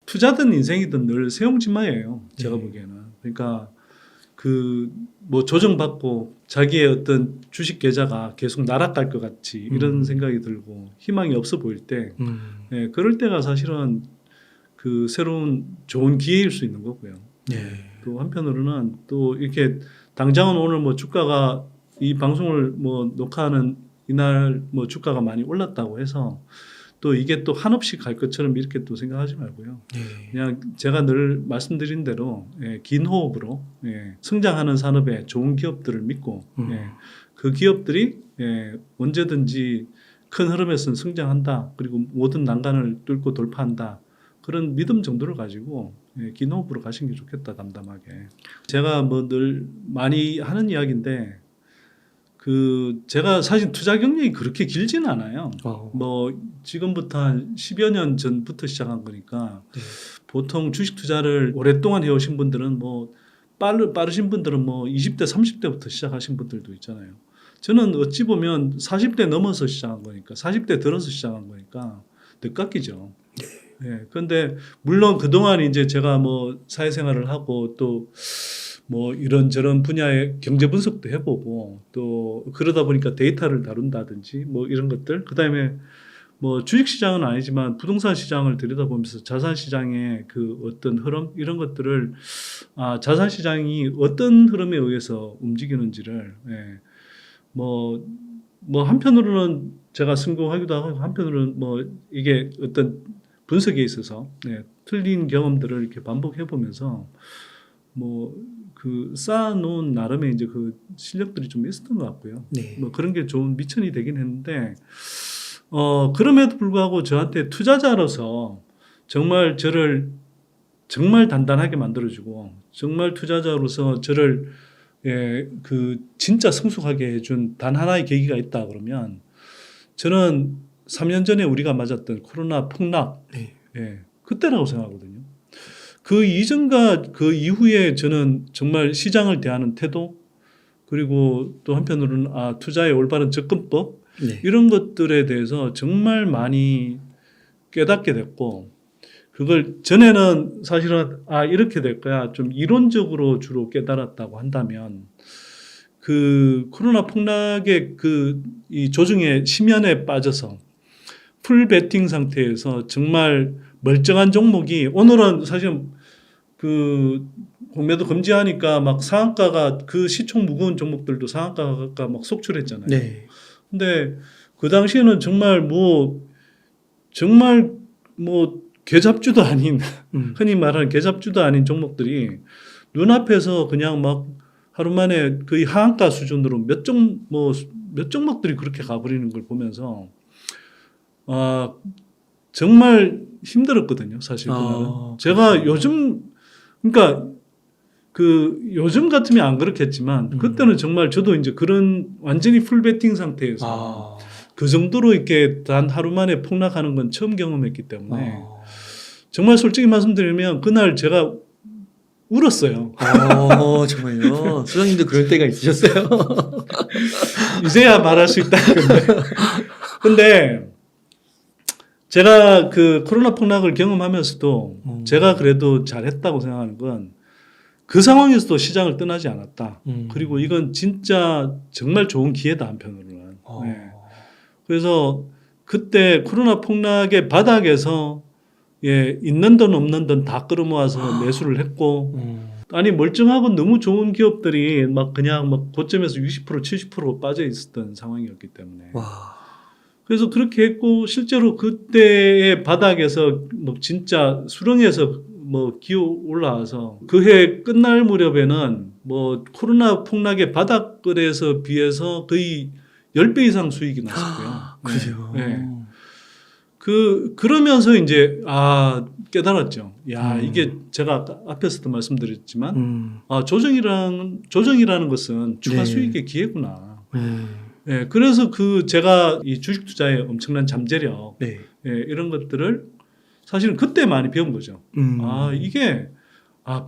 투자든 인생이든 늘 세옹지마예요. 제가 네. 보기에는. 그러니까 그 뭐 조정받고 자기의 어떤 주식 계좌가 계속 날아갈 것 같이 이런 생각이 들고 희망이 없어 보일 때, 예, 그럴 때가 사실은 그 새로운 좋은 기회일 수 있는 거고요. 네. 또 한편으로는 또 이렇게 당장은 오늘 뭐 주가가 이 방송을 뭐 녹화하는 이날 뭐 주가가 많이 올랐다고 해서 또 이게 또 한없이 갈 것처럼 이렇게 또 생각하지 말고요. 네. 그냥 제가 늘 말씀드린 대로, 예, 긴 호흡으로, 예, 성장하는 산업에 좋은 기업들을 믿고, 예, 그 기업들이, 예, 언제든지 큰 흐름에서는 성장한다. 그리고 모든 난관을 뚫고 돌파한다. 그런 믿음 정도를 가지고, 예, 긴 호흡으로 가시는 게 좋겠다, 담담하게. 제가 뭐 늘 많이 하는 이야기인데, 제가 사실 투자 경력이 그렇게 길지는 않아요. 뭐 지금부터 한 10여 년 전부터 시작한 거니까, 네. 보통 주식 투자를 오랫동안 해오신 분들은 뭐 빠르신 분들은 뭐 20대 30대부터 시작하신 분들도 있잖아요. 저는 어찌 보면 40대 넘어서 시작한 거니까, 40대 들어서 시작한 거니까 늦깎이죠. 네. 그런데 물론 그동안 이제 제가 뭐 사회생활을 하고 또 뭐 이런저런 분야의 경제 분석도 해보고 또 그러다 보니까 데이터를 다룬다든지 뭐 이런 것들, 그다음에 뭐 주식시장은 아니지만 부동산 시장을 들여다보면서 자산시장의 그 어떤 흐름 이런 것들을, 자산시장이 어떤 흐름에 의해서 움직이는지를, 예, 뭐 한편으로는 제가 성공하기도 하고 한편으로는 뭐 이게 어떤 분석에 있어서, 예, 틀린 경험들을 이렇게 반복해 보면서 뭐 쌓아놓은 나름의 이제 그 실력들이 좀 있었던 것 같고요. 네. 뭐 그런 게 좋은 미천이 되긴 했는데, 그럼에도 불구하고 저한테 투자자로서 정말 저를 정말 단단하게 만들어주고 정말 투자자로서 저를, 예, 진짜 성숙하게 해준 단 하나의 계기가 있다 그러면 저는 3년 전에 우리가 맞았던 코로나 폭락, 네. 예, 그때라고 생각하거든요. 그 이전과 그 이후에 저는 정말 시장을 대하는 태도, 그리고 또 한편으로는 투자의 올바른 접근법, 네. 이런 것들에 대해서 정말 많이 깨닫게 됐고, 그걸 전에는 사실은 이렇게 될 거야 좀 이론적으로 주로 깨달았다고 한다면, 그 코로나 폭락의 이 조정의 심연에 빠져서 풀 베팅 상태에서 정말 멀쩡한 종목이, 오늘은 사실 공매도 금지하니까 막 상한가가, 그 시총 무거운 종목들도 상한가가 막 속출했잖아요. 네. 근데 그 당시에는 정말 개잡주도 아닌, 흔히 말하는 개잡주도 아닌 종목들이 눈앞에서 그냥 막 하루 만에 거의 하한가 수준으로 몇 종목들이 그렇게 가버리는 걸 보면서, 정말 힘들었거든요, 사실 그날은. 제가 요즘, 그러니까 요즘 같으면 안 그렇겠지만 그때는 정말 저도 이제 그런 완전히 풀 베팅 상태에서 그 정도로 이렇게 단 하루 만에 폭락하는 건 처음 경험했기 때문에 정말 솔직히 말씀드리면 그날 제가 울었어요. 정말요? 소장님도 그럴 때가 있으셨어요? 이제야 말할 수 있다. 근데 제가 그 코로나 폭락을 경험하면서도 제가 그래도 잘했다고 생각하는 건 그 상황에서도 시장을 떠나지 않았다. 그리고 이건 진짜 정말 좋은 기회다, 한편으로는. 네. 그래서 그때 코로나 폭락의 바닥에서, 예, 있는 돈 없는 돈 다 끌어모아서 매수를 했고, 아니 멀쩡하고 너무 좋은 기업들이 막 그냥 막 고점에서 60% 70% 빠져 있었던 상황이었기 때문에. 그래서 그렇게 했고, 실제로 그때의 바닥에서 뭐 진짜 수렁에서 뭐 기어 올라와서 그 해 끝날 무렵에는 뭐 코로나 폭락의 바닥거래에서 비해서 거의 10배 이상 수익이 났었고요. 그래요? 네. 그러면서 이제 깨달았죠. 이게 제가 앞에서도 말씀드렸지만, 조정이라는 것은 추가 네. 수익의 기회구나. 네, 그래서 제가 이 주식 투자의 엄청난 잠재력, 네. 예, 이런 것들을 사실은 그때 많이 배운 거죠. 이게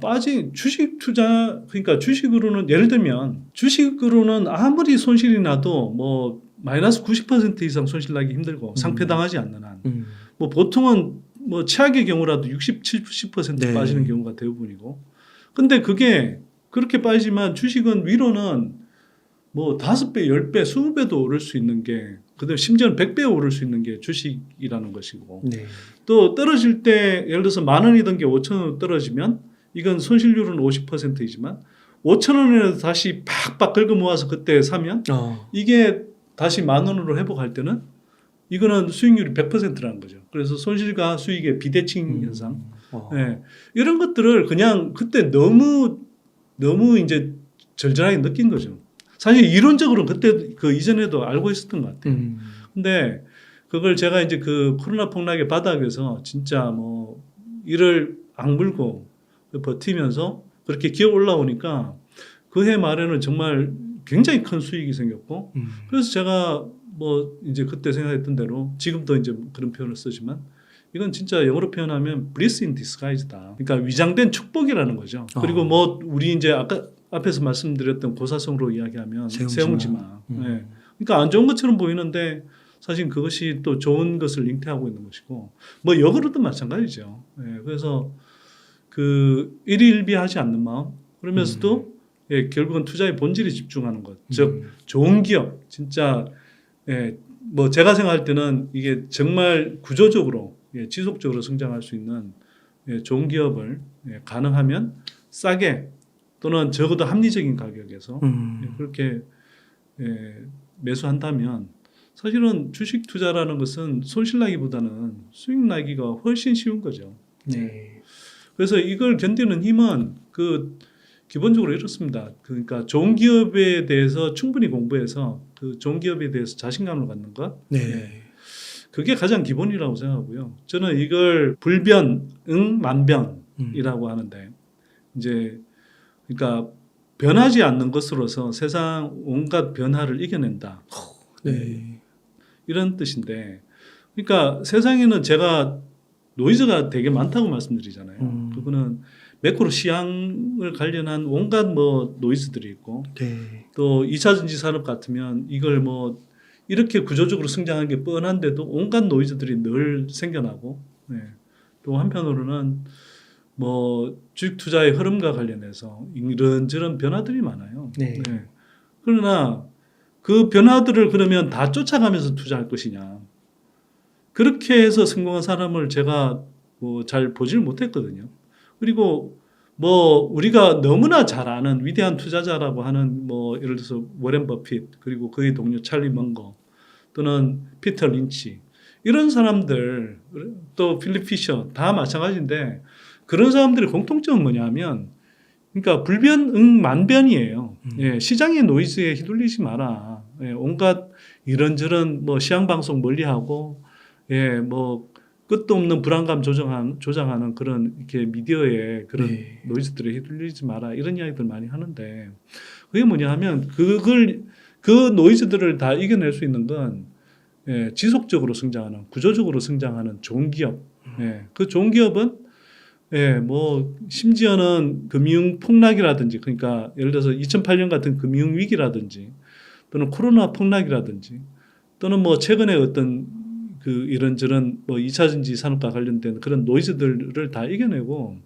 빠진 주식 투자, 그러니까 주식으로는 예를 들면 주식으로는 아무리 손실이 나도 뭐 마이너스 90% 이상 손실 나기 힘들고 상폐당하지 않는 한, 뭐 보통은 뭐 최악의 경우라도 60, 70% 네. 빠지는 경우가 대부분이고, 근데 그게 그렇게 빠지지만 주식은 위로는 뭐 5배, 10배, 20배도 오를 수 있는 게, 그다음에 심지어는 100배 오를 수 있는 게 주식이라는 것이고, 네. 또 떨어질 때 예를 들어서 10,000원이던 게 5,000원 떨어지면 이건 손실률은 50%이지만 5,000원이라도 다시 팍팍 긁어 모아서 그때 사면 이게 다시 10,000원으로 회복할 때는 이거는 수익률이 100%라는 거죠. 그래서 손실과 수익의 비대칭 현상. 네. 이런 것들을 그냥 그때 너무 이제 절절하게 느낀 거죠. 사실 이론적으로는 그때 그 이전에도 알고 있었던 것 같아요. 근데 그걸 제가 이제 그 코로나 폭락의 바닥에서 진짜 뭐 이를 악물고 버티면서 그렇게 기어 올라오니까 그 해 말에는 정말 굉장히 큰 수익이 생겼고, 그래서 제가 뭐 이제 그때 생각했던 대로 지금도 이제 그런 표현을 쓰지만 이건 진짜 영어로 표현하면 bliss in disguise다. 그러니까 위장된 축복이라는 거죠. 그리고 뭐 우리 이제 아까 앞에서 말씀드렸던 고사성으로 이야기하면 세옹지마. 네. 그러니까 안 좋은 것처럼 보이는데 사실 그것이 또 좋은 것을 잉태하고 있는 것이고, 뭐 역으로도 마찬가지죠. 네. 그래서 그 일희일비하지 않는 마음, 그러면서도 예, 결국은 투자의 본질에 집중하는 것. 즉 좋은 기업, 진짜 예, 뭐 제가 생각할 때는 이게 정말 구조적으로 예, 지속적으로 성장할 수 있는 예, 좋은 기업을 예, 가능하면 싸게 또는 적어도 합리적인 가격에서 예, 그렇게 예, 매수한다면 사실은 주식 투자라는 것은 손실 나기보다는 수익 나기가 훨씬 쉬운 거죠. 네. 그래서 이걸 견디는 힘은 그 기본적으로 이렇습니다. 그러니까 좋은 기업에 대해서 충분히 공부해서 그 좋은 기업에 대해서 자신감을 갖는 것. 네. 예. 그게 가장 기본이라고 생각하고요. 저는 이걸 불변, 만변이라고 하는데 이제 그러니까 변하지 않는 것으로서 세상 온갖 변화를 이겨낸다. 네. 이런 뜻인데, 그러니까 세상에는 제가 노이즈가 되게 많다고 말씀드리잖아요. 그거는 매크로 시향을 관련한 온갖 뭐 노이즈들이 있고, 네. 또 2차 전지 산업 같으면 이걸 뭐 이렇게 구조적으로 성장한 게 뻔한데도 온갖 노이즈들이 늘 생겨나고, 네. 또 한편으로는 뭐 주식 투자의 흐름과 관련해서 이런저런 변화들이 많아요. 네. 네. 그러나 그 변화들을 그러면 다 쫓아가면서 투자할 것이냐, 그렇게 해서 성공한 사람을 제가 뭐 잘 보질 못했거든요. 그리고 뭐 우리가 너무나 잘 아는 위대한 투자자라고 하는 뭐 예를 들어서 워렌 버핏, 그리고 그의 동료 찰리 먼거, 또는 피터 린치, 이런 사람들, 또 필립 피셔 다 마찬가지인데, 그런 사람들의 공통점은 뭐냐면 그러니까 불변응만변이에요. 예, 시장의 노이즈에 휘둘리지 마라. 예, 온갖 이런저런 뭐 시향 방송 멀리하고, 예, 뭐 끝도 없는 불안감 조장하는 그런 이렇게 미디어의 그런 네. 노이즈들에 휘둘리지 마라, 이런 이야기들 많이 하는데, 그게 뭐냐 하면 그 노이즈들을 다 이겨낼 수 있는 건 예, 지속적으로 성장하는, 구조적으로 성장하는 좋은 기업. 예, 그 좋은 기업은 예, 뭐 심지어는 금융 폭락이라든지, 그러니까 예를 들어서 2008년 같은 금융 위기라든지, 또는 코로나 폭락이라든지, 또는 뭐 최근에 어떤 그 이런저런 뭐 2차 전지 산업과 관련된 그런 노이즈들을 다 이겨내고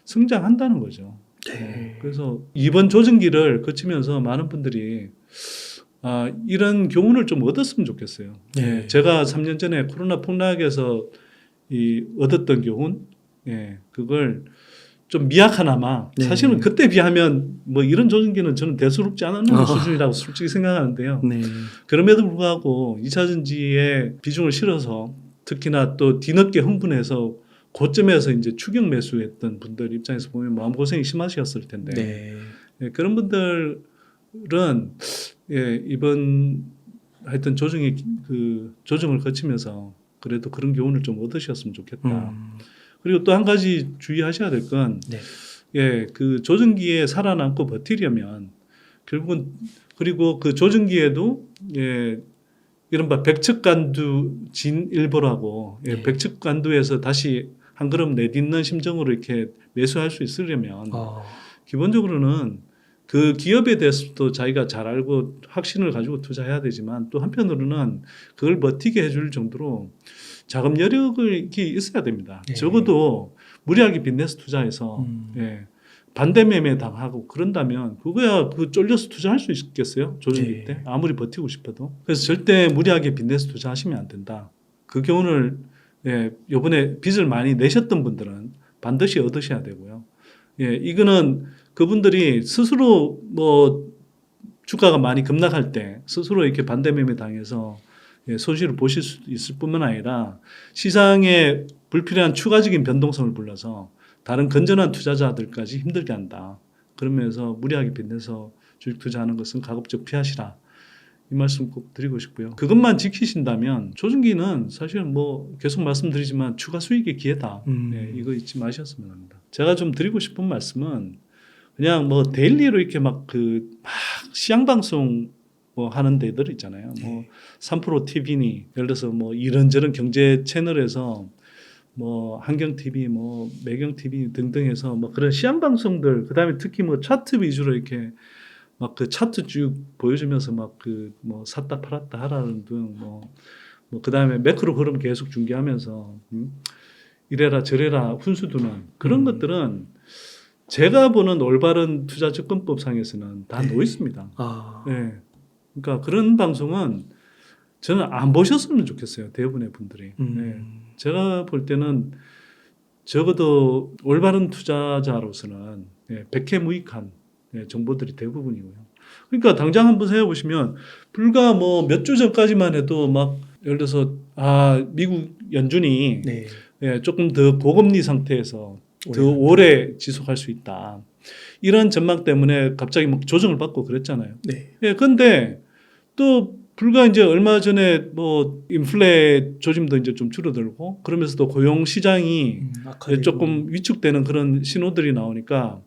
성장한다는 거죠. 네. 그래서 이번 조정기를 거치면서 많은 분들이 이런 교훈을 좀 얻었으면 좋겠어요. 네. 예, 제가 3년 전에 코로나 폭락에서 얻었던 교훈, 예, 그걸 좀 미약하나마, 네. 사실은 그때 비하면 뭐 이런 조정기는 저는 대수롭지 않은 수준이라고 솔직히 생각하는데요. 네. 그럼에도 불구하고 2차 전지에 비중을 실어서 특히나 또 뒤늦게 흥분해서 고점에서 이제 추격 매수했던 분들 입장에서 보면 마음고생이 심하셨을 텐데, 네. 예, 그런 분들은 예, 이번 하여튼 조정을 거치면서 그래도 그런 교훈을 좀 얻으셨으면 좋겠다. 그리고 또 한 가지 주의하셔야 될 건, 네. 예, 그 조정기에 살아남고 버티려면 결국은, 그리고 그 조정기에도 예, 이른바 백척간두 진일보라고, 예, 네. 백척간두에서 다시 한 걸음 내딛는 심정으로 이렇게 매수할 수 있으려면 아, 기본적으로는 그 기업에 대해서도 자기가 잘 알고 확신을 가지고 투자해야 되지만 또 한편으로는 그걸 버티게 해줄 정도로 자금 여력이 있어야 됩니다. 네. 적어도 무리하게 빚내서 투자해서 예, 반대 매매 당하고 그런다면 그거야 그 쫄려서 투자할 수 있겠어요? 조정기 네. 때 아무리 버티고 싶어도. 그래서 절대 무리하게 빚내서 투자하시면 안 된다. 그 교훈을 예, 이번에 빚을 많이 내셨던 분들은 반드시 얻으셔야 되고요. 예, 이거는 그분들이 스스로 뭐 주가가 많이 급락할 때 스스로 이렇게 반대 매매 당해서 예, 손실을 보실 수 있을 뿐만 아니라 시장에 불필요한 추가적인 변동성을 불러서 다른 건전한 투자자들까지 힘들게 한다. 그러면서 무리하게 빚내서 주식 투자하는 것은 가급적 피하시라. 이 말씀 꼭 드리고 싶고요. 그것만 지키신다면 조정기는 사실은 뭐 계속 말씀드리지만 추가 수익의 기회다. 예, 이거 잊지 마셨으면 합니다. 제가 좀 드리고 싶은 말씀은 그냥 뭐 데일리로 이렇게 막 시향 방송 뭐 하는 데들 있잖아요. 뭐 3프로 TV니 예를 들어서 뭐 이런저런 경제 채널에서 뭐 한경 TV, 뭐 매경 TV 등등해서 뭐 그런 시향 방송들 그다음에 특히 뭐 차트 위주로 이렇게 막 그 차트 쭉 보여주면서 막 그 뭐 샀다 팔았다 하라는 등 뭐 그다음에 매크로 흐름 계속 중계하면서 이래라 저래라 훈수 두는 그런 것들은 제가 보는 올바른 투자 접근법상에서는 다 놓여 있습니다. 아, 네. 그러니까 그런 방송은 저는 안 보셨으면 좋겠어요. 대부분의 분들이. 네. 제가 볼 때는 적어도 올바른 투자자로서는 백해무익한 정보들이 대부분이고요. 그러니까 당장 한번 생각해 보시면 불과 뭐 몇 주 전까지만 해도 막 예를 들어서 미국 연준이 네. 조금 더 고금리 상태에서 더 오래 오래 지속할 수 있다. 이런 전망 때문에 갑자기 막 조정을 받고 그랬잖아요. 네. 그런데 또 불과 이제 얼마 전에 뭐 인플레 조짐도 이제 좀 줄어들고 그러면서 또 고용 시장이 악화되고. 조금 위축되는 그런 신호들이 나오니까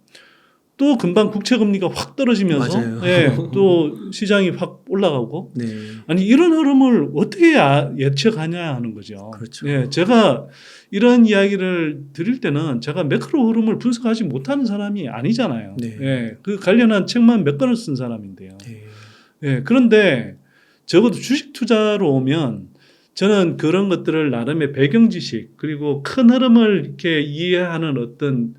또 금방 국채 금리가 확 떨어지면서 맞아요. 또 시장이 확 올라가고 네. 아니 이런 흐름을 어떻게 예측하냐 하는 거죠. 그렇죠. 제가 이런 이야기를 드릴 때는 제가 매크로 흐름을 분석하지 못하는 사람이 아니잖아요. 네. 그 관련한 책만 몇 권을 쓴 사람인데요. 네. 그런데 적어도 주식 투자로 오면 저는 그런 것들을 나름의 배경 지식 그리고 큰 흐름을 이렇게 이해하는 어떤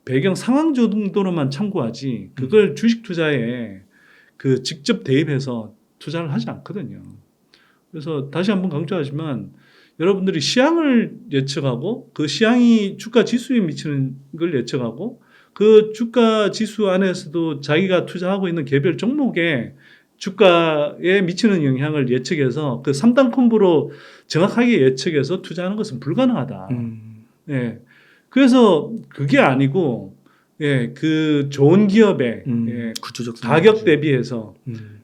배경 상황 정도로만 참고하지 그걸 주식 투자에 그 직접 대입해서 투자를 하지 않거든요. 그래서 다시 한번 강조하지만 여러분들이 시향을 예측하고 그 시향이 주가 지수에 미치는 걸 예측하고 그 주가 지수 안에서도 자기가 투자하고 있는 개별 종목에 주가에 미치는 영향을 예측해서 그 3단 콤보로 정확하게 예측해서 투자하는 것은 불가능하다. 그래서 그게 아니고 그 좋은 기업의 구조적 가격 대비해서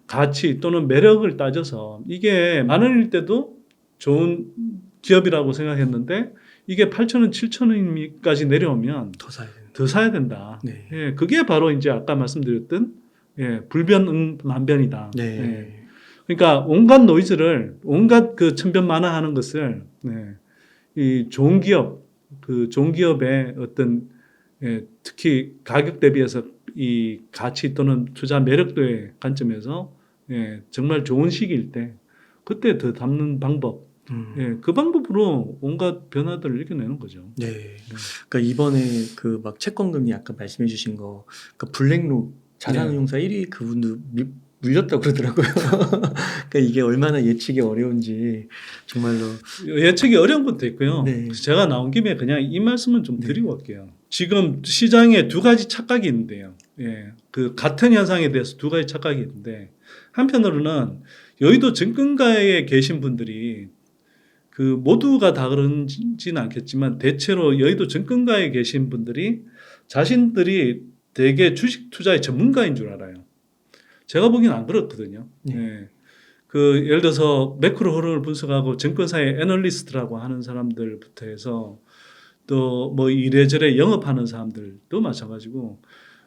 가치 또는 매력을 따져서 이게 만 원일 때도 좋은 기업이라고 생각했는데 이게 8,000원, 7,000원까지 내려오면 더 사야 된다. 네. 그게 바로 이제 아까 말씀드렸던 불변응만변이다. 그러니까 온갖 노이즈를 온갖 그 천변만화하는 것을 이 좋은 기업 그 좋은 기업의 어떤 특히 가격 대비해서 이 가치 또는 투자 매력도의 관점에서 정말 좋은 시기일 때 그때 더 담는 방법 그 방법으로 온갖 변화들을 이겨내는 거죠. 네. 그러니까 이번에 그 막 채권금리 아까 말씀해주신 거, 그러니까 블랙록 자산운용사 1위 그분도 물렸다고 그러더라고요. 그러니까 이게 얼마나 예측이 어려운지 정말로. 예측이 어려운 것도 있고요. 네. 제가 나온 김에 그냥 이 말씀은 좀 드리고 갈게요. 지금 시장에 두 가지 착각이 있는데요. 그 같은 현상에 대해서 두 가지 착각이 있는데 한편으로는 여의도 증권가에 계신 분들이 그 모두가 다 그런지는 않겠지만 대체로 여의도 증권가에 계신 분들이 자신들이 되게 주식 투자의 전문가인 줄 알아요. 제가 보기에는 안 그렇거든요. 그 예를 들어서 매크로 흐름을 분석하고 증권사의 애널리스트라고 하는 사람들부터 해서 또 뭐 이래저래 영업하는 사람들도 마찬가지고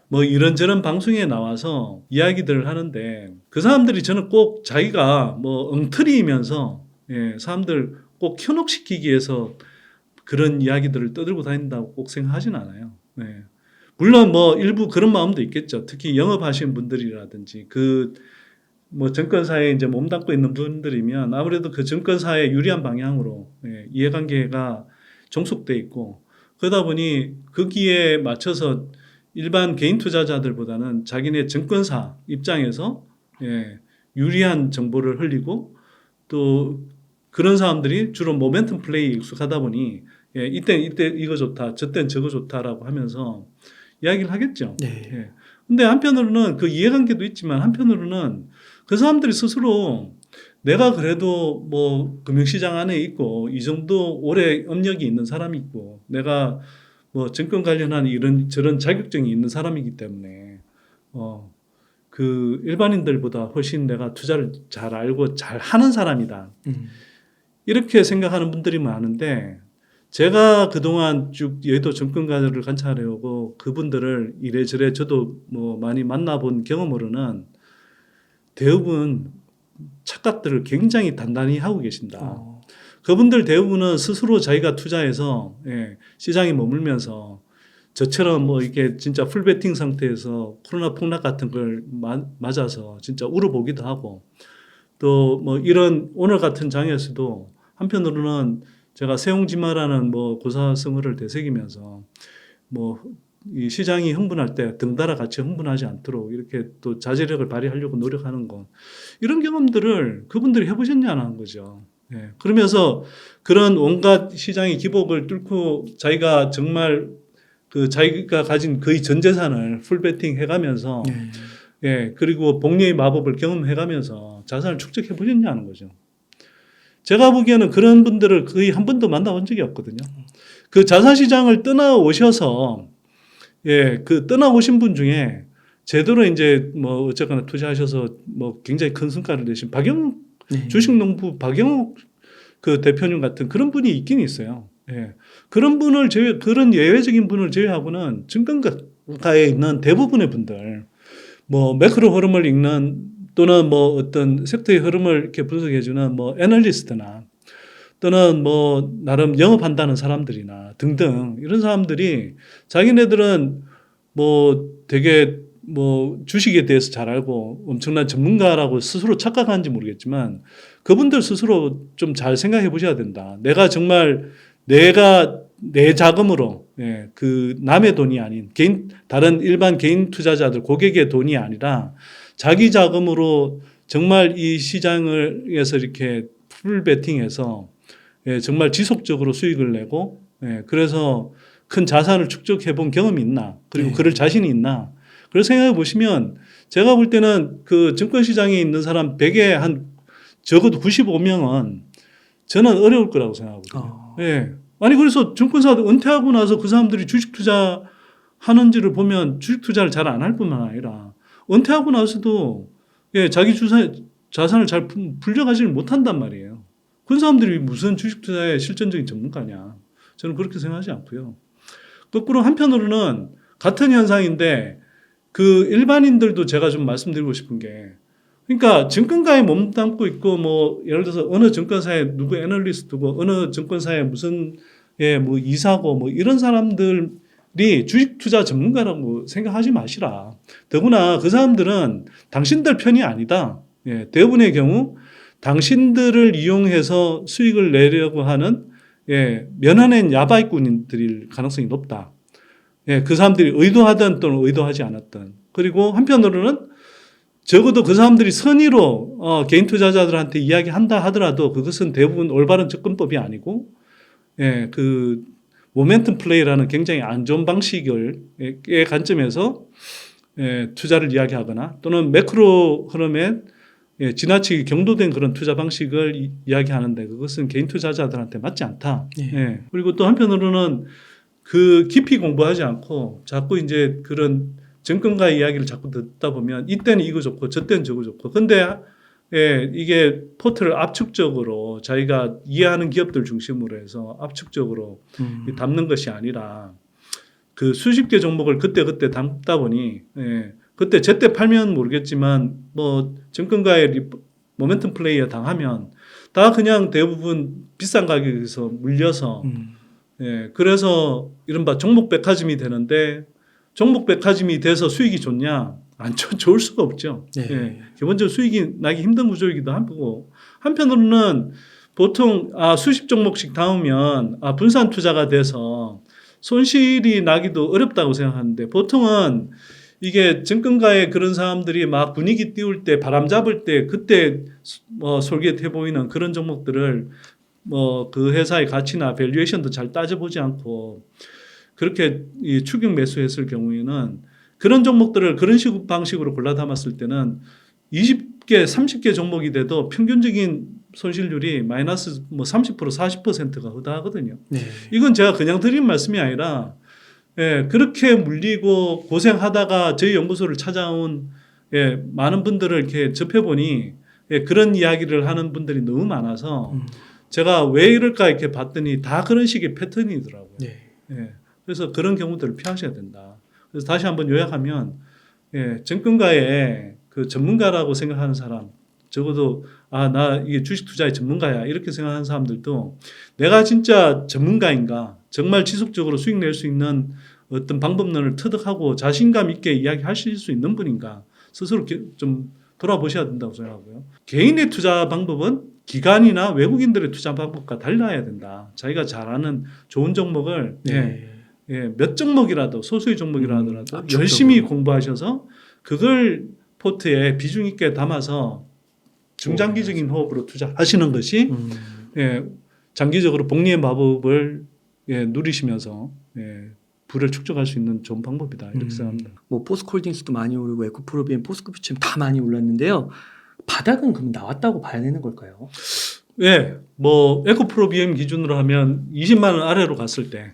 뭐 이런저런 방송에 나와서 이야기들을 하는데 그 사람들이 저는 꼭 자기가 뭐 엉터리이면서 사람들 꼭 현혹시키기 위해서 그런 이야기들을 떠들고 다닌다고 꼭 생각하진 않아요. 네. 물론 뭐 일부 그런 마음도 있겠죠. 특히 영업하시는 분들이라든지 그 뭐 증권사에 이제 몸담고 있는 분들이면 아무래도 그 증권사에 유리한 방향으로 이해관계가 종속돼 있고 그러다 보니 거기에 맞춰서 일반 개인 투자자들보다는 자기네 증권사 입장에서 유리한 정보를 흘리고 또 그런 사람들이 주로 모멘텀 플레이에 익숙하다 보니 이때 이거 좋다, 저땐 저거 좋다라고 하면서 이야기를 하겠죠. 네. 근데 한편으로는 그 이해관계도 있지만 한편으로는 그 사람들이 스스로 내가 그래도 뭐 금융시장 안에 있고 이 정도 오래 업력이 있는 사람이 있고 내가 뭐 증권 관련한 이런 저런 자격증이 있는 사람이기 때문에 그 일반인들보다 훨씬 내가 투자를 잘 알고 잘 하는 사람이다. 이렇게 생각하는 분들이 많은데 제가 그동안 쭉 여의도 증권가들을 관찰해오고 그분들을 이래저래 저도 뭐 많이 만나본 경험으로는 대부분 착각들을 굉장히 단단히 하고 계신다. 그분들 대부분은 스스로 자기가 투자해서 시장에 머물면서 저처럼 뭐 이게 진짜 풀베팅 상태에서 코로나 폭락 같은 걸 맞아서 진짜 울어보기도 하고 또 뭐 이런 오늘 같은 장에서도 한편으로는 제가 세옹지마라는 뭐 고사성어를 되새기면서 뭐 이 시장이 흥분할 때 등달아 같이 흥분하지 않도록 이렇게 또 자제력을 발휘하려고 노력하는 것 이런 경험들을 그분들이 해보셨냐는 거죠. 그러면서 그런 온갖 시장의 기복을 뚫고 자기가 정말 그 자기가 가진 거의 전 재산을 풀베팅 해가면서 그리고 복리의 마법을 경험해가면서 자산을 축적해 보셨냐는 거죠. 제가 보기에는 그런 분들을 거의 한 번도 만나본 적이 없거든요. 그 자산시장을 떠나오셔서 그 떠나오신 분 중에 제대로 이제 뭐 어쨌거나 투자하셔서 뭐 굉장히 큰 성과를 내신 박영욱 주식농부 박영욱 그 대표님 같은 그런 분이 있긴 있어요. 그런 분을 그런 예외적인 분을 제외하고는 증권가에 있는 대부분의 분들 뭐 매크로 흐름을 읽는 또는 뭐 어떤 섹터의 흐름을 이렇게 분석해주는 뭐 애널리스트나 또는 뭐 나름 영업한다는 사람들이나 등등 이런 사람들이 자기네들은 뭐 되게 뭐 주식에 대해서 잘 알고 엄청난 전문가라고 스스로 착각하는지 모르겠지만 그분들 스스로 좀 잘 생각해 보셔야 된다. 내가 정말 내가 내 자금으로 그 남의 돈이 아닌 다른 일반 개인 투자자들 고객의 돈이 아니라 자기 자금으로 정말 이 시장에서 이렇게 풀 베팅해서 정말 지속적으로 수익을 내고 그래서 큰 자산을 축적해 본 경험이 있나 그리고 그럴 자신이 있나 그걸 생각해 보시면 제가 볼 때는 그 증권시장에 있는 사람 100에 한 적어도 95명은 저는 어려울 거라고 생각하거든요. 아니 그래서 증권사도 은퇴하고 나서 그 사람들이 주식 투자 하는지를 보면 주식 투자를 잘 안 할 뿐만 아니라 은퇴하고 나서도 자기 자산을 잘 불려가지를 못한단 말이에요. 그런 사람들이 무슨 주식 투자의 실전적인 전문가냐. 저는 그렇게 생각하지 않고요. 거꾸로 한편으로는 같은 현상인데 그 일반인들도 제가 좀 말씀드리고 싶은 게 그러니까 증권가에 몸담고 있고 뭐 예를 들어서 어느 증권사에 누구 애널리스트고 어느 증권사에 무슨 뭐 이사고 뭐 이런 사람들이 주식 투자 전문가라고 생각하지 마시라. 더구나 그 사람들은 당신들 편이 아니다. 대부분의 경우 당신들을 이용해서 수익을 내려고 하는 면하는 야바이꾼들일 가능성이 높다. 그 사람들이 의도하든 또는 의도하지 않았든. 그리고 한편으로는 적어도 그 사람들이 선의로 개인 투자자들한테 이야기한다 하더라도 그것은 대부분 올바른 접근법이 아니고 그 모멘텀 플레이라는 굉장히 안 좋은 방식의 관점에서 투자를 이야기하거나 또는 매크로 흐름에 지나치게 경도된 그런 투자 방식을 이야기하는데 그것은 개인 투자자들한테 맞지 않다. 그리고 또 한편으로는 그 깊이 공부하지 않고 자꾸 이제 그런 증권가 이야기를 자꾸 듣다 보면 이때는 이거 좋고 저때는 저거 좋고 근데 이게 포트를 압축적으로 자기가 이해하는 기업들 중심으로 해서 압축적으로 담는 것이 아니라 그 수십 개 종목을 그때 담다 보니 그때 제때 팔면 모르겠지만 뭐 증권가의 모멘텀 플레이에 당하면 다 그냥 대부분 비싼 가격에서 물려서 예, 그래서 이른바 종목 백화점이 되는데 종목 백화점이 돼서 수익이 좋냐? 안 좋을 수가 없죠. 네. 예, 기본적으로 수익이 나기 힘든 구조이기도 하고 한편으로는 보통 수십 종목씩 담으면 분산 투자가 돼서 손실이 나기도 어렵다고 생각하는데 보통은 이게 증권가에 그런 사람들이 막 분위기 띄울 때 바람 잡을 때 그때 뭐 솔깃해 보이는 그런 종목들을 뭐 그 회사의 가치나 밸류에이션도 잘 따져보지 않고 그렇게 이 추격 매수했을 경우에는 그런 종목들을 그런 방식으로 골라 담았을 때는 20개, 30개 종목이 돼도 평균적인 손실률이 마이너스 뭐 30%, 40%가 허다하거든요. 네. 이건 제가 그냥 드린 말씀이 아니라 예, 그렇게 물리고 고생하다가 저희 연구소를 찾아온 많은 분들을 이렇게 접해보니 그런 이야기를 하는 분들이 너무 많아서 제가 왜 이럴까 이렇게 봤더니 다 그런 식의 패턴이더라고요. 네. 예, 그래서 그런 경우들을 피하셔야 된다. 그래서 다시 한번 요약하면 증권가에 그 전문가라고 생각하는 사람 적어도 나 이게 주식 투자의 전문가야 이렇게 생각하는 사람들도 내가 진짜 전문가인가 정말 지속적으로 수익 낼 수 있는 어떤 방법론을 터득하고 자신감 있게 이야기하실 수 있는 분인가 스스로 좀 돌아보셔야 된다고 생각하고요. 개인의 투자 방법은 기관이나 외국인들의 투자 방법과 달라야 된다. 자기가 잘 아는 좋은 종목을 몇 종목이라도 소수의 종목이라 하더라도 열심히 공부하셔서 그걸 포트에 비중 있게 담아서 중장기적인 호흡으로 투자하시는 것이 장기적으로 복리의 마법을 누리시면서 부를 축적할 수 있는 좋은 방법이다 이렇게 생각합니다. 뭐 포스코홀딩스도 많이 오르고 에코프로비엠, 포스코피처럼 다 많이 올랐는데요. 바닥은 그럼 나왔다고 봐야 되는 걸까요? 뭐 에코프로비엠 기준으로 하면 20만 원 아래로 갔을 때,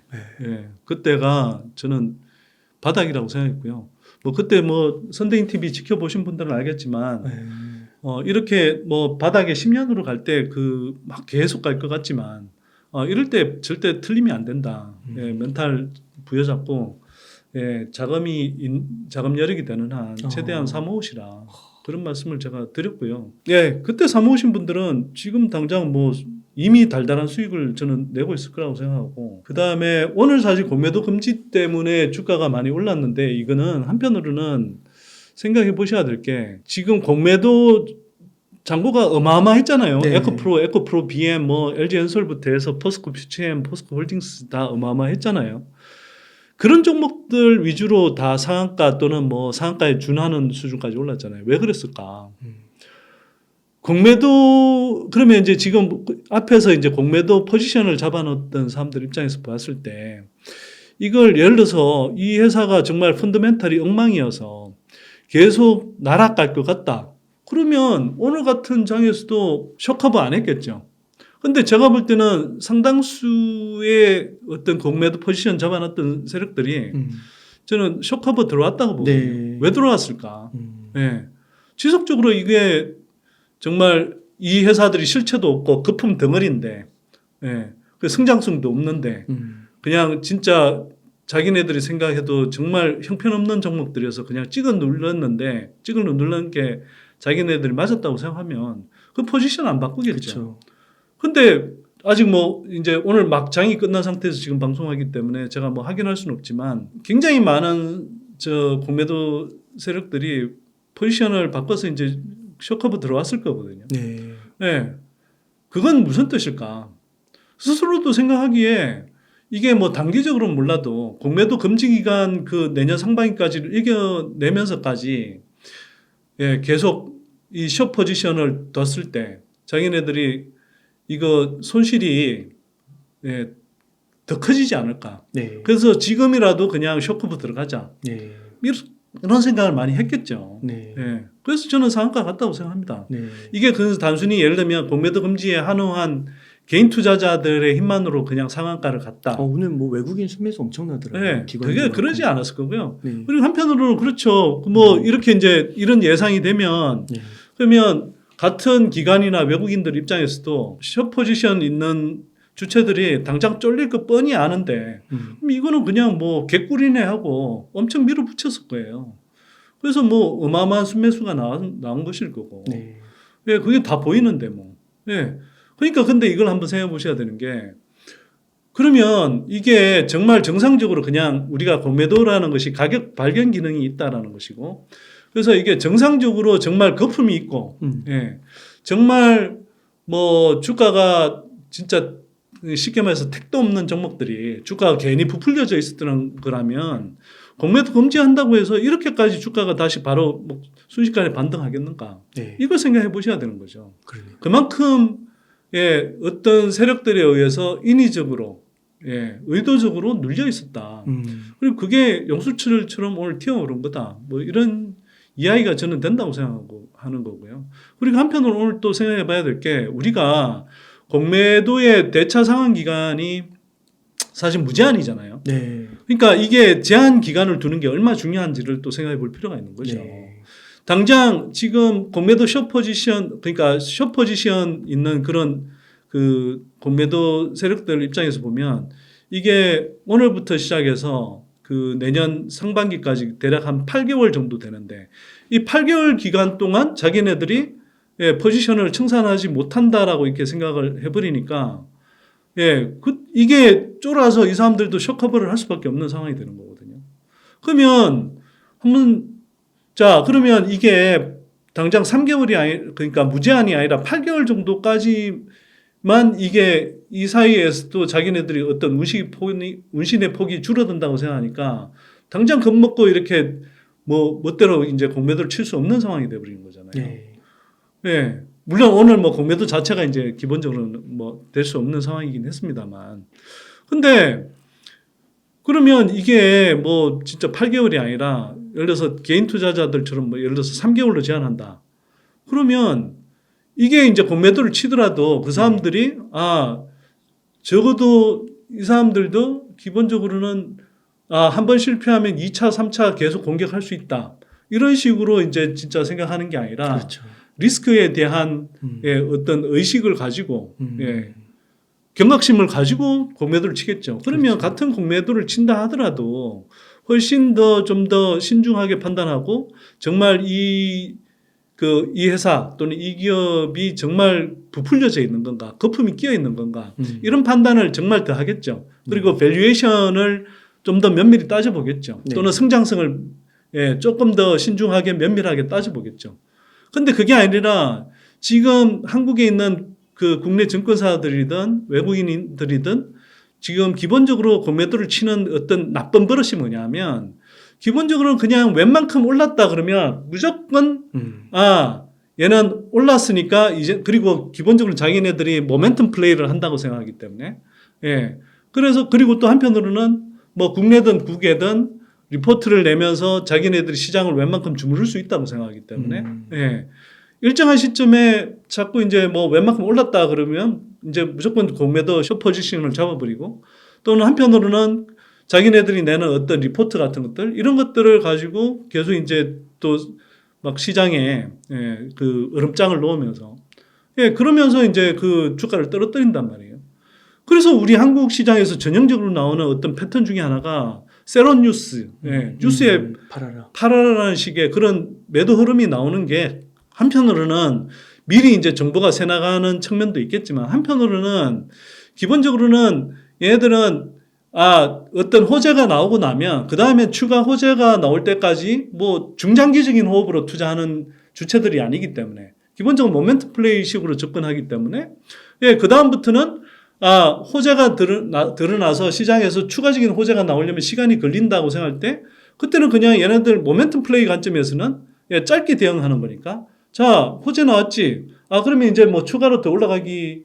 그때가 저는 바닥이라고 생각했고요. 뭐 그때 뭐 선대인 TV 지켜보신 분들은 알겠지만, 이렇게 뭐 바닥에 10년으로 갈 때 그 막 계속 갈 것 같지만, 이럴 때 절대 틀리면 안 된다. 멘탈 부여잡고, 자금 여력이 되는 한 최대한 사모으시라. 그런 말씀을 제가 드렸고요. 그때 사모으신 분들은 지금 당장 뭐 이미 달달한 수익을 저는 내고 있을 거라고 생각하고 그 다음에 오늘 사실 공매도 금지 때문에 주가가 많이 올랐는데 이거는 한편으로는 생각해 보셔야 될 게 지금 공매도 잔고가 어마어마했잖아요. 네. 에코프로 BM, 뭐 LG엔솔부터 해서 포스코 퓨처엠, 포스코 홀딩스 다 어마어마했잖아요. 그런 종목들 위주로 다 상한가 또는 뭐 상한가에 준하는 수준까지 올랐잖아요. 왜 그랬을까? 공매도 그러면 이제 지금 앞에서 이제 공매도 포지션을 잡아놓던 사람들 입장에서 봤을 때 이걸 예를 들어서 이 회사가 정말 펀더멘털이 엉망이어서 계속 나락갈 것 같다. 그러면 오늘 같은 장에서도 쇼커버 안 했겠죠. 근데 제가 볼 때는 상당수의 어떤 공매도 포지션 잡아놨던 세력들이 저는 쇼커버 들어왔다고 보거든요. 왜 들어왔을까? 지속적으로 이게 정말 이 회사들이 실체도 없고 거품 덩어리인데 그 성장성도 없는데 그냥 진짜 자기네들이 생각해도 정말 형편없는 종목들이어서 그냥 찍어 눌렀는 게 자기네들이 맞았다고 생각하면 그 포지션 안 바꾸겠죠. 그쵸. 근데 아직 뭐 이제 오늘 막 장이 끝난 상태에서 지금 방송하기 때문에 제가 뭐 확인할 수는 없지만 굉장히 많은 공매도 세력들이 포지션을 바꿔서 이제 쇼커버 들어왔을 거거든요. 그건 무슨 뜻일까? 스스로도 생각하기에 이게 뭐 단기적으로는 몰라도 공매도 금지 기간 그 내년 상반기까지를 이겨내면서까지 계속 이 숏 포지션을 뒀을 때 자기네들이 이거 손실이 더 커지지 않을까. 그래서 지금이라도 그냥 쇼커버 들어가자. 이런 생각을 많이 했겠죠. 그래서 저는 상한가 같다고 생각합니다. 이게 그래서 단순히 예를 들면 공매도 금지에 한호한 개인 투자자들의 힘만으로 그냥 상한가를 갔다. 오늘 뭐 외국인 순매수 엄청나더라고요. 그게 그러지 않았을 거고요. 그리고 한편으로는 그렇죠. 뭐 이렇게 이제 이런 예상이 되면 그러면 같은 기관이나 외국인들 입장에서도 숏 포지션 있는 주체들이 당장 쫄릴 거 뻔히 아는데 그럼 이거는 그냥 뭐 개꿀이네 하고 엄청 밀어붙였을 거예요. 그래서 뭐 어마어마한 순매수가 나온 것일 거고. 그게 다 보이는데 뭐. 그러니까 근데 이걸 한번 생각해 보셔야 되는 게 그러면 이게 정말 정상적으로 그냥 우리가 공매도라는 것이 가격 발견 기능이 있다라는 것이고, 그래서 이게 정상적으로 정말 거품이 있고, 예, 정말 뭐 주가가 진짜 쉽게 말해서 택도 없는 종목들이 주가가 괜히 부풀려져 있었던 거라면 공매도 금지한다고 해서 이렇게까지 주가가 다시 바로 뭐 순식간에 반등하겠는가? 네. 이걸 생각해 보셔야 되는 거죠. 그러네요. 그만큼 예, 어떤 세력들에 의해서 인위적으로 예, 의도적으로 눌려 있었다. 그리고 그게 용수철처럼 오늘 튀어오른 거다. 뭐 이런 이야기가 저는 된다고 생각하고 하는 거고요. 그리고 한편으로 오늘 또 생각해 봐야 될 게 우리가 공매도의 대차 상환 기간이 사실 무제한이잖아요. 네. 그러니까 이게 제한 기간을 두는 게 얼마나 중요한지를 또 생각해 볼 필요가 있는 거죠. 네. 당장 지금 공매도 숏 포지션, 그러니까 숏 포지션 있는 그런 그 공매도 세력들 입장에서 보면 이게 오늘부터 시작해서 그 내년 상반기까지 대략 한 8개월 정도 되는데 이 8개월 기간 동안 자기네들이 예, 포지션을 청산하지 못한다라고 이렇게 생각을 해버리니까 예, 이게 쫄아서 이 사람들도 숏커버를 할 수밖에 없는 상황이 되는 거거든요. 그러면 한번 자, 그러면 이게 당장 3개월이 그러니까 무제한이 아니라 8개월 정도까지만 이게 이 사이에서도 자기네들이 어떤 운신의 폭이 줄어든다고 생각하니까 당장 겁먹고 이렇게 뭐 멋대로 이제 공매도를 칠 수 없는 상황이 돼버리는 거잖아요. 네. 예. 물론 오늘 뭐 공매도 자체가 이제 기본적으로는 뭐 될 수 없는 상황이긴 했습니다만. 근데 그러면 이게 뭐 진짜 8개월이 아니라 예를 들어서 개인 투자자들처럼 뭐 예를 들어서 3개월로 제한한다. 그러면 이게 이제 공매도를 치더라도 그 사람들이 적어도 이 사람들도 기본적으로는 한 번 실패하면 2차, 3차 계속 공격할 수 있다. 이런 식으로 이제 진짜 생각하는 게 아니라 그렇죠. 리스크에 대한 예, 어떤 의식을 가지고 예, 경각심을 가지고 공매도를 치겠죠. 그러면 그렇죠. 같은 공매도를 친다 하더라도 훨씬 더 좀 더 신중하게 판단하고 정말 이 회사 또는 이 기업이 정말 부풀려져 있는 건가, 거품이 끼어 있는 건가, 이런 판단을 정말 더 하겠죠. 그리고 밸류에이션을 좀 더 면밀히 따져보겠죠. 네. 또는 성장성을 예, 조금 더 신중하게 면밀하게 따져보겠죠. 근데 그게 아니라 지금 한국에 있는 그 국내 증권사들이든 외국인들이든 지금 기본적으로 공매도를 치는 어떤 나쁜 버릇이 뭐냐면 기본적으로는 그냥 웬만큼 올랐다 그러면 무조건 얘는 올랐으니까 이제 그리고 기본적으로 자기네들이 모멘텀 플레이를 한다고 생각하기 때문에 예. 그래서 그리고 또 한편으로는 뭐 국내든 국외든 리포트를 내면서 자기네들이 시장을 웬만큼 주무를 수 있다고 생각하기 때문에 예. 일정한 시점에 자꾸 이제 뭐 웬만큼 올랐다 그러면 이제 무조건 공매도 숏 포지션을 잡아버리고 또는 한편으로는 자기네들이 내는 어떤 리포트 같은 것들 이런 것들을 가지고 계속 이제 또 막 시장에 예, 그 얼음장을 놓으면서 예, 그러면서 이제 그 주가를 떨어뜨린단 말이에요. 그래서 우리 한국 시장에서 전형적으로 나오는 어떤 패턴 중에 하나가 세론 뉴스, 예, 뉴스에 팔아라라는 식의 그런 매도 흐름이 나오는 게 한편으로는 미리 이제 정보가 새 나가는 측면도 있겠지만 한편으로는 기본적으로는 얘네들은 어떤 호재가 나오고 나면 그 다음에 추가 호재가 나올 때까지 뭐 중장기적인 호흡으로 투자하는 주체들이 아니기 때문에 기본적으로 모멘텀 플레이 식으로 접근하기 때문에 예, 그 다음부터는 호재가 드러나서 시장에서 추가적인 호재가 나오려면 시간이 걸린다고 생각할 때 그때는 그냥 얘네들 모멘텀 플레이 관점에서는 예, 짧게 대응하는 거니까 자, 호재 나왔지. 그러면 이제 뭐 추가로 더 올라가기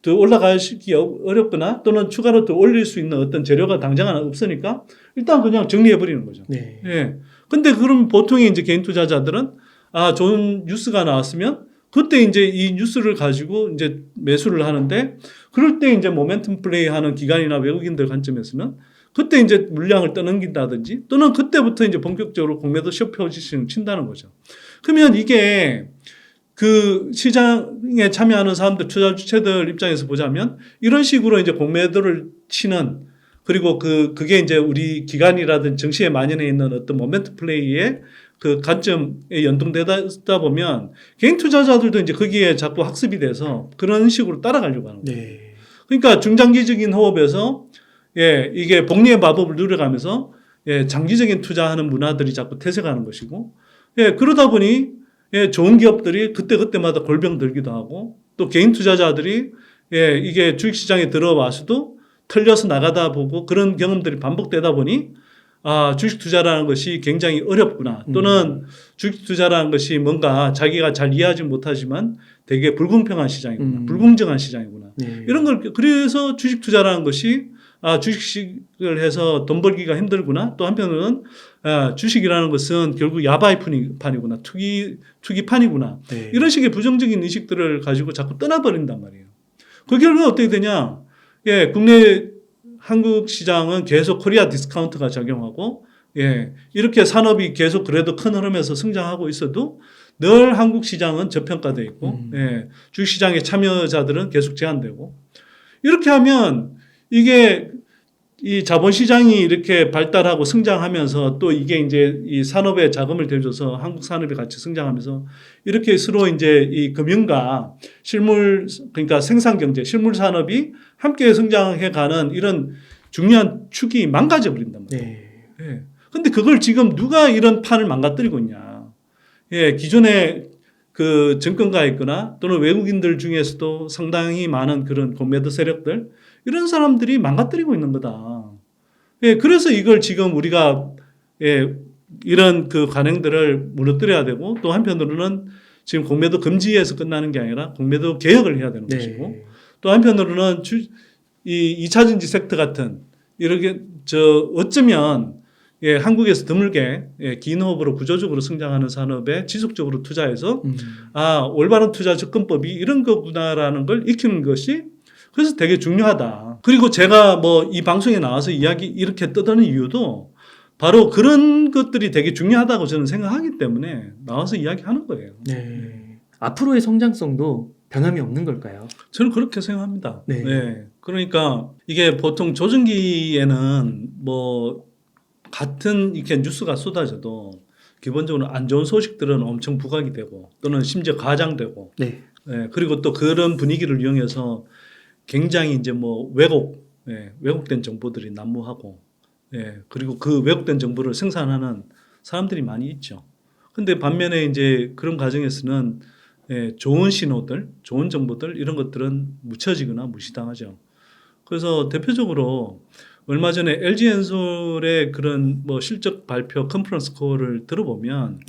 어렵거나 또는 추가로 더 올릴 수 있는 어떤 재료가 당장 없으니까 일단 그냥 정리해버리는 거죠. 네. 예. 근데 그럼 보통의 이제 개인 투자자들은 좋은 뉴스가 나왔으면 그때 이제 이 뉴스를 가지고 이제 매수를 하는데 그럴 때 이제 모멘텀 플레이 하는 기관이나 외국인들 관점에서는 그때 이제 물량을 떠넘긴다든지 또는 그때부터 이제 본격적으로 공매도 숏 포지션을 친다는 거죠. 그러면 이게 그 시장에 참여하는 사람들, 투자 주체들 입장에서 보자면 이런 식으로 이제 공매도를 치는 그리고 그게 이제 우리 기관이라든 증시에 만연해 있는 어떤 모멘트 플레이의 그 관점에 연동되다 보면 개인 투자자들도 이제 거기에 자꾸 학습이 돼서 그런 식으로 따라가려고 하는 거예요. 네. 그러니까 중장기적인 호흡에서 이게 복리의 마법을 누려가면서 장기적인 투자하는 문화들이 자꾸 퇴색하는 것이고, 그러다 보니 좋은 기업들이 그때그때마다 골병 들기도 하고, 또 개인 투자자들이 이게 주식시장에 들어와서도 털려서 나가다 보고 그런 경험들이 반복되다 보니 주식 투자라는 것이 굉장히 어렵구나, 또는 주식 투자라는 것이 뭔가 자기가 잘 이해하지 못하지만 되게 불공평한 시장이구나, 불공정한 시장이구나. 네. 이런 걸, 그래서 주식 투자라는 것이 주식을 해서 돈 벌기가 힘들구나. 또 한편으로는 주식이라는 것은 결국 야바이판이구나, 투기판이구나. 네. 이런 식의 부정적인 인식들을 가지고 자꾸 떠나버린단 말이에요. 그 결과 어떻게 되냐? 국내 한국 시장은 계속 코리아 디스카운트가 작용하고, 이렇게 산업이 계속 그래도 큰 흐름에서 성장하고 있어도 늘 한국 시장은 저평가되어 있고, 주식시장의 참여자들은 계속 제한되고, 이렇게 하면 이게 이 자본시장이 이렇게 발달하고 성장하면서 또 이게 이제 이 산업에 자금을 대줘서 한국 산업이 같이 성장하면서 이렇게 서로 이제 이 금융과 실물, 그러니까 생산경제, 실물 산업이 함께 성장해가는 이런 중요한 축이 망가져 버린단 말이에요. 네. 근데 그걸 지금 누가 이런 판을 망가뜨리고 있냐. 기존에 그 정권가 있거나 또는 외국인들 중에서도 상당히 많은 그런 공매도 세력들, 이런 사람들이 망가뜨리고 있는 거다. 그래서 이걸 지금 우리가 이런 그 관행들을 무너뜨려야 되고, 또 한편으로는 지금 공매도 금지에서 끝나는 게 아니라 공매도 개혁을 해야 되는 것이고, 또 한편으로는 이 2차전지 섹터 같은 이렇게 어쩌면 한국에서 드물게 긴 호흡으로 구조적으로 성장하는 산업에 지속적으로 투자해서 올바른 투자 접근법이 이런 거구나라는 걸 익히는 것이 그래서 되게 중요하다. 그리고 제가 뭐 이 방송에 나와서 이야기 이렇게 떠드는 이유도 바로 그런 것들이 되게 중요하다고 저는 생각하기 때문에 나와서 이야기하는 거예요. 네. 앞으로의 성장성도 변함이 없는 걸까요? 저는 그렇게 생각합니다. 네. 그러니까 이게 보통 조정기에는 뭐 같은 이렇게 뉴스가 쏟아져도 기본적으로 안 좋은 소식들은 엄청 부각이 되고 또는 심지어 과장되고, 네. 그리고 또 그런 분위기를 이용해서 굉장히 이제 뭐 왜곡된 정보들이 난무하고, 그리고 그 왜곡된 정보를 생산하는 사람들이 많이 있죠. 근데 반면에 이제 그런 과정에서는 좋은 신호들, 좋은 정보들 이런 것들은 묻혀지거나 무시당하죠. 그래서 대표적으로 얼마 전에 LG엔솔의 그런 뭐 실적 발표 컨퍼런스 콜을 들어보면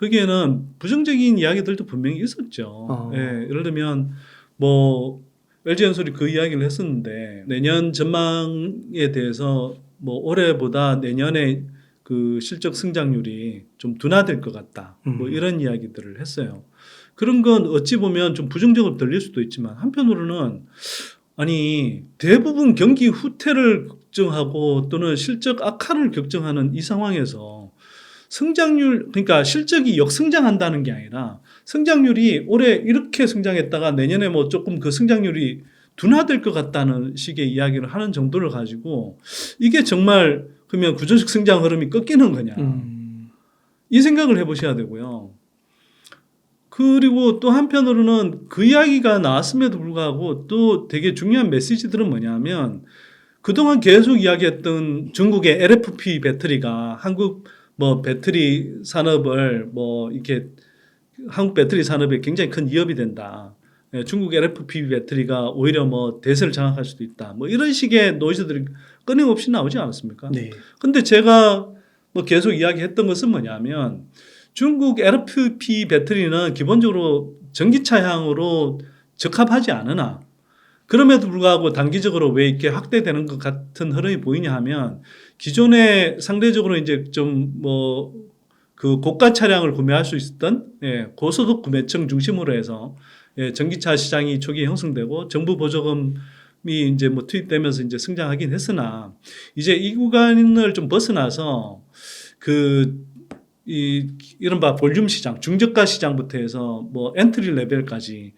거기에는 부정적인 이야기들도 분명히 있었죠. 예를 들면 뭐 LG엔솔이 그 이야기를 했었는데 내년 전망에 대해서 뭐 올해보다 내년에 그 실적 성장률이 좀 둔화될 것 같다. 뭐 이런 이야기들을 했어요. 그런 건 어찌 보면 좀 부정적으로 들릴 수도 있지만 한편으로는 아니 대부분 경기 후퇴를 걱정하고 또는 실적 악화를 걱정하는 이 상황에서 성장률, 그러니까 실적이 역성장한다는 게 아니라 성장률이 올해 이렇게 성장했다가 내년에 뭐 조금 그 성장률이 둔화될 것 같다는 식의 이야기를 하는 정도를 가지고 이게 정말 그러면 구조적 성장 흐름이 꺾이는 거냐, 이 생각을 해보셔야 되고요. 그리고 또 한편으로는 그 이야기가 나왔음에도 불구하고 또 되게 중요한 메시지들은 뭐냐면 그동안 계속 이야기했던 중국의 LFP 배터리가 한국 뭐 배터리 산업을 뭐 이렇게 한국 배터리 산업에 굉장히 큰 위협이 된다. 중국 LFP 배터리가 오히려 뭐 대세를 장악할 수도 있다. 뭐 이런 식의 노이즈들이 끊임없이 나오지 않았습니까? 근데 제가 뭐 계속 이야기했던 것은 뭐냐면 중국 LFP 배터리는 기본적으로 전기차향으로 적합하지 않으나 그럼에도 불구하고 단기적으로 왜 이렇게 확대되는 것 같은 흐름이 보이냐 하면 기존에 상대적으로 이제 좀 뭐 그 고가 차량을 구매할 수 있었던 고소득 구매층 중심으로 해서 전기차 시장이 초기에 형성되고 정부 보조금이 이제 뭐 투입되면서 이제 성장하긴 했으나 이제 이 구간을 좀 벗어나서 이른바 볼륨 시장, 중저가 시장부터 해서 뭐 엔트리 레벨까지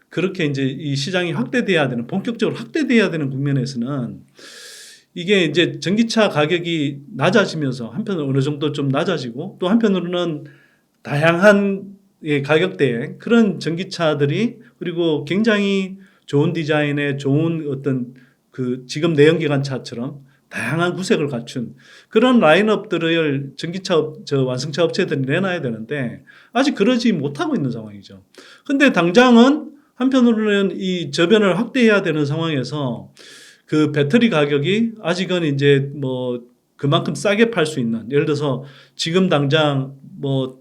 그렇게 이제 이 시장이 확대돼야 되는, 본격적으로 확대돼야 되는 국면에서는 이게 이제 전기차 가격이 낮아지면서 한편으로 어느 정도 좀 낮아지고 또 한편으로는 다양한 가격대의 그런 전기차들이 그리고 굉장히 좋은 디자인의 좋은 어떤 그 지금 내연기관차처럼 다양한 구색을 갖춘 그런 라인업들을 완성차 업체들이 내놔야 되는데 아직 그러지 못하고 있는 상황이죠. 근데 당장은 한편으로는 이 저변을 확대해야 되는 상황에서 그 배터리 가격이 아직은 이제 뭐 그만큼 싸게 팔 수 있는, 예를 들어서 지금 당장 뭐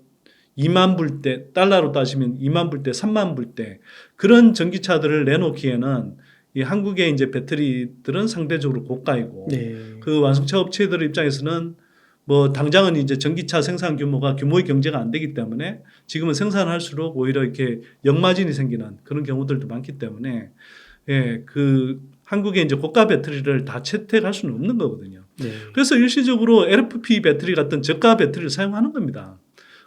2만 불대, 달러로 따지면 2만 불대, 3만 불대 그런 전기차들을 내놓기에는 이 한국의 이제 배터리들은 상대적으로 고가이고 네. 그 완성차 업체들 입장에서는 뭐 당장은 이제 전기차 생산 규모의 경제가 안 되기 때문에 지금은 생산할수록 오히려 이렇게 역마진이 생기는 그런 경우들도 많기 때문에 예, 그 한국의 이제 고가 배터리를 다 채택할 수는 없는 거거든요. 네. 그래서 일시적으로 LFP 배터리 같은 저가 배터리를 사용하는 겁니다.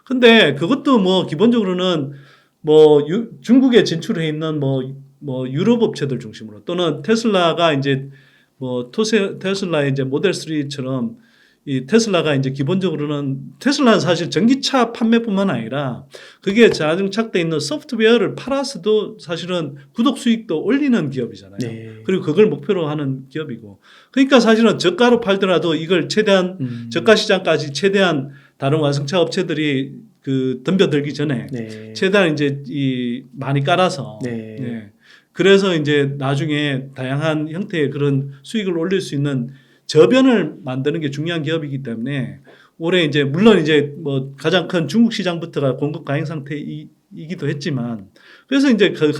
근데 그것도 뭐 기본적으로는 뭐 중국에 진출해 있는 뭐 유럽 업체들 중심으로 또는 테슬라가 이제 뭐 테슬라의 이제 모델 3처럼 이 테슬라가 이제 기본적으로는 테슬라는 사실 전기차 판매뿐만 아니라 그게 자동차돼 있는 소프트웨어를 팔아서도 사실은 구독 수익도 올리는 기업이잖아요. 네. 그리고 그걸 목표로 하는 기업이고 그러니까 사실은 저가로 팔더라도 이걸 최대한 저가 시장까지 최대한 다른 완성차 업체들이 그 덤벼들기 전에 네. 최대한 이제 이 많이 깔아서 네. 네. 그래서 이제 나중에 다양한 형태의 그런 수익을 올릴 수 있는 저변을 만드는 게 중요한 기업이기 때문에 올해 이제 물론 이제 뭐 가장 큰 중국 시장부터가 공급 과잉 상태이기도 했지만 그래서 이제 그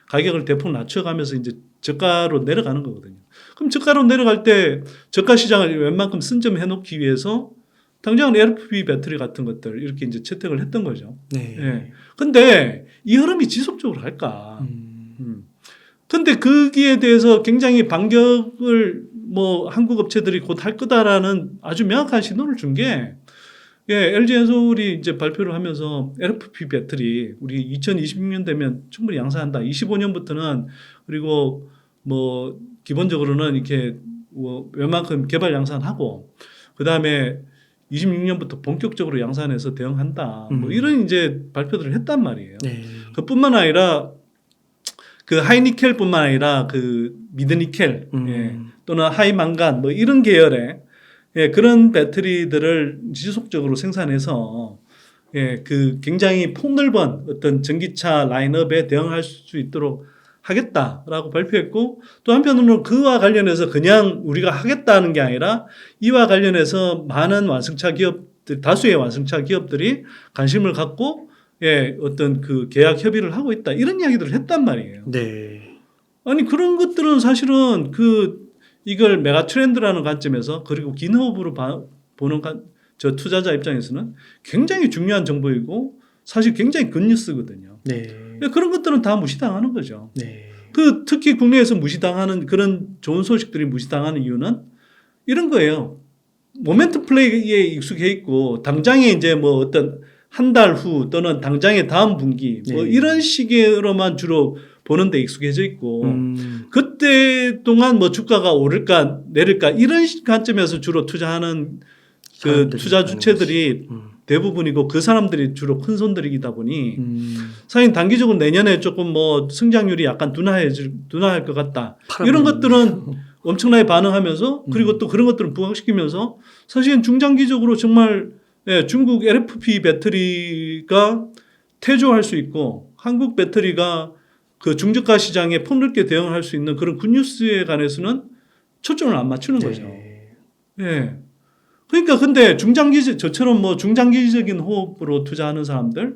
가격을 대폭 낮춰가면서 이제 저가로 내려가는 거거든요. 그럼 저가로 내려갈 때 저가 시장을 웬만큼 선점해 놓기 위해서 당장은 LFP 배터리 같은 것들 이렇게 이제 채택을 했던 거죠. 네. 예. 근데 이 흐름이 지속적으로 갈까? 근데 거기에 대해서 굉장히 반격을 뭐 한국 업체들이 곧 할 거다라는 아주 명확한 신호를 준 게 LG엔솔이 이제 발표를 하면서 LFP 배터리 우리 2026년 되면 충분히 양산한다. 25년부터는 그리고 뭐 기본적으로는 이렇게 뭐 웬만큼 개발 양산하고 그 다음에 26년부터 본격적으로 양산해서 대응한다. 뭐 이런 이제 발표들을 했단 말이에요. 네. 그뿐만 아니라 그 하이니켈뿐만 아니라 그 미드니켈 또는 하이망간 뭐 이런 계열의 그런 배터리들을 지속적으로 생산해서 그 굉장히 폭넓은 어떤 전기차 라인업에 대응할 수 있도록 하겠다라고 발표했고 또 한편으로는 그와 관련해서 그냥 우리가 하겠다는 게 아니라 이와 관련해서 많은 완성차 기업들 다수의 완성차 기업들이 관심을 갖고 어떤 그 계약 협의를 하고 있다 이런 이야기들을 했단 말이에요. 네. 아니 그런 것들은 사실은 이걸 메가 트렌드라는 관점에서 그리고 긴 호흡으로 보는 저 투자자 입장에서는 굉장히 중요한 정보이고 사실 굉장히 굿뉴스거든요. 네. 그런 것들은 다 무시당하는 거죠. 네. 특히 국내에서 무시당하는 그런 좋은 소식들이 무시당하는 이유는 이런 거예요. 모멘텀 플레이에 익숙해 있고 당장에 이제 뭐 어떤 한 달 후 또는 당장의 다음 분기 뭐 이런 식으로만 주로 보는 데 익숙해져 있고 그때 동안 뭐 주가가 오를까 내릴까 이런 관점에서 주로 투자하는 그 투자 주체들이 대부분이고 그 사람들이 주로 큰 손들이다 보니 사실 단기적으로 내년에 조금 뭐 성장률이 약간 둔화할 것 같다. 이런 것들은 엄청나게 반응하면서 그리고 또 그런 것들을 부각시키면서 사실은 중장기적으로 정말 중국 LFP 배터리가 태조할 수 있고 한국 배터리가 그 중저가 시장에 폭넓게 대응할 수 있는 그런 굿뉴스에 관해서는 초점을 안 맞추는 거죠. 예. 그러니까 근데 저처럼 뭐 중장기적인 호흡으로 투자하는 사람들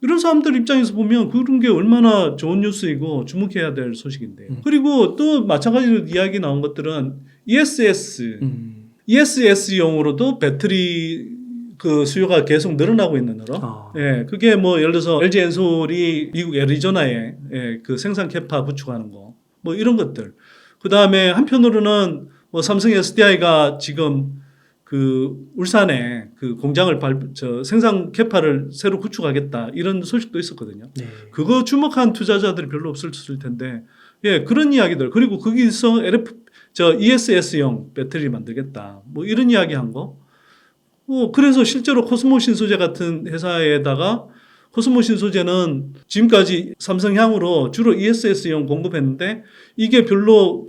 이런 사람들 입장에서 보면 그런 게 얼마나 좋은 뉴스이고 주목해야 될 소식인데. 그리고 또 마찬가지로 이야기 나온 것들은 ESS용으로도 배터리 그 수요가 계속 늘어나고 있는 으로 그게 뭐 예를 들어서 LG엔솔이 미국 애리조나에 그 생산 캐파 구축하는 거 뭐 이런 것들 그 다음에 한편으로는 뭐 삼성 SDI가 지금 그 울산에 그 공장을 생산 캐파를 새로 구축하겠다 이런 소식도 있었거든요. 그거 주목한 투자자들이 별로 없을 텐데 그런 이야기들 그리고 거기서 ESS용 배터리 만들겠다 뭐 이런 이야기 한 거. 그래서 실제로 코스모 신소재 같은 회사에다가 코스모 신소재는 지금까지 삼성향으로 주로 ESS용 공급했는데 이게 별로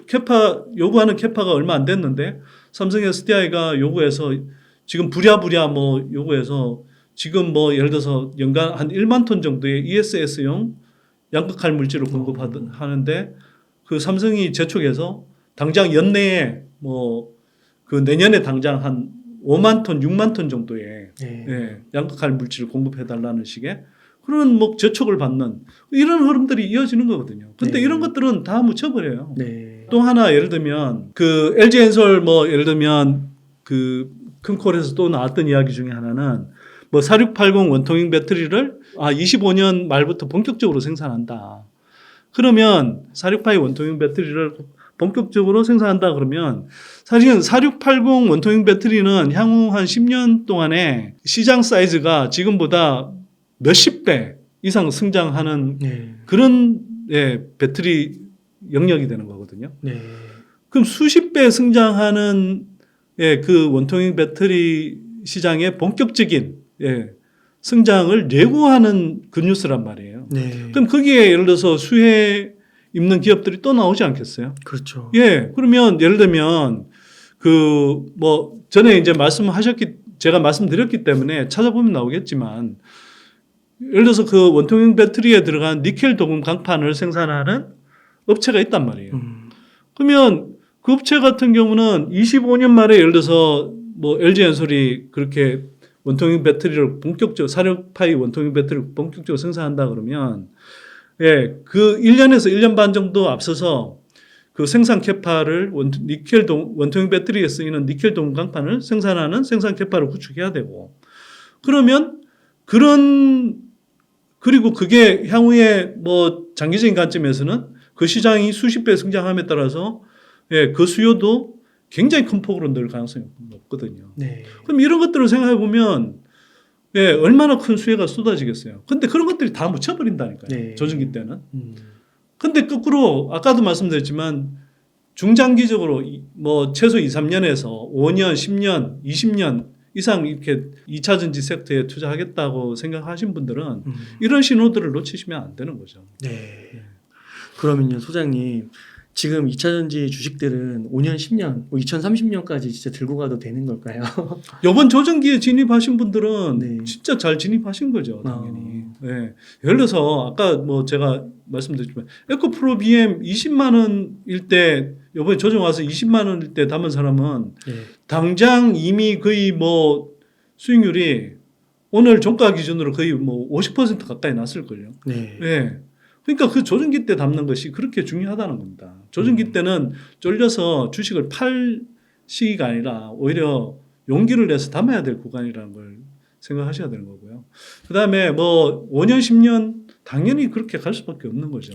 요구하는 캐파가 얼마 안 됐는데 삼성 SDI가 요구해서 지금 부랴부랴 뭐 요구해서 지금 뭐 예를 들어서 연간 한 1만 톤 정도의 ESS용 양극할 물질을 공급하는데 그 삼성이 재촉해서 당장 연내에 뭐 그 내년에 당장 한 5만 톤, 6만 톤 정도의 예, 양극할 물질을 공급해 달라는 식의 그런 뭐 재촉을 받는 이런 흐름들이 이어지는 거거든요. 근데 이런 것들은 다 묻혀버려요. 또 하나 예를 들면 그 LG엔솔 뭐 예를 들면 그 큰 콜에서 또 나왔던 이야기 중에 하나는 뭐 4680 원통형 배터리를 25년 말부터 본격적으로 생산한다. 그러면 4680 원통형 배터리를 본격적으로 생산한다 그러면 사실은 4680 원통형 배터리는 향후 한 10년 동안에 시장 사이즈가 지금보다 몇십 배 이상 성장하는 그런 배터리 영역이 되는 거거든요. 그럼 수십 배 성장하는 그 원통형 배터리 시장의 본격적인 성장을 예고하는 그 뉴스란 말이에요. 그럼 거기에 예를 들어서 수혜 입는 기업들이 또 나오지 않겠어요? 그렇죠. 그러면 예를 들면 그 뭐 전에 이제 제가 말씀드렸기 때문에 찾아보면 나오겠지만 예를 들어서 그 원통형 배터리에 들어간 니켈 도금 강판을 생산하는 업체가 있단 말이에요. 그러면 그 업체 같은 경우는 25년 말에 예를 들어서 뭐 LG엔솔이 그렇게 원통형 배터리를 본격적으로 46파이 원통형 배터리를 본격적으로 생산한다 그러면 그 1년에서 1년 반 정도 앞서서 그 생산 캐파를 원통형 배터리에 쓰이는 니켈 도금 강판을 생산하는 생산 캐파를 구축해야 되고 그러면 그리고 그게 향후에 뭐 장기적인 관점에서는 그 시장이 수십 배 성장함에 따라서 그 수요도 굉장히 큰 폭으로 늘 가능성이 높거든요. 그럼 이런 것들을 생각해 보면 얼마나 큰 수혜가 쏟아지겠어요. 근데 그런 것들이 다 묻혀버린다니까요. 조정기 때는. 근데 거꾸로 아까도 말씀드렸지만 중장기적으로 뭐 최소 2, 3년에서 5년, 10년, 20년 이상 이렇게 2차 전지 섹터에 투자하겠다고 생각하신 분들은 이런 신호들을 놓치시면 안 되는 거죠. 그러면요, 소장님. 지금 2차 전지 주식들은 5년, 10년, 뭐 2030년까지 진짜 들고 가도 되는 걸까요? 이번 조정기에 진입하신 분들은 진짜 잘 진입하신 거죠, 당연히. 예를 들어서 아까 뭐 제가 말씀드렸지만 에코프로 BM 20만 원일 때 이번에 조정 와서 20만 원일 때 담은 사람은 당장 이미 거의 뭐 수익률이 오늘 종가 기준으로 거의 뭐 50% 가까이 났을걸요. 그러니까 그 조정기 때 담는 것이 그렇게 중요하다는 겁니다. 조정기 때는 쫄려서 주식을 팔 시기가 아니라 오히려 용기를 내서 담아야 될 구간이라는 걸 생각하셔야 되는 거고요. 그 다음에 뭐 5년, 10년 당연히 그렇게 갈 수밖에 없는 거죠.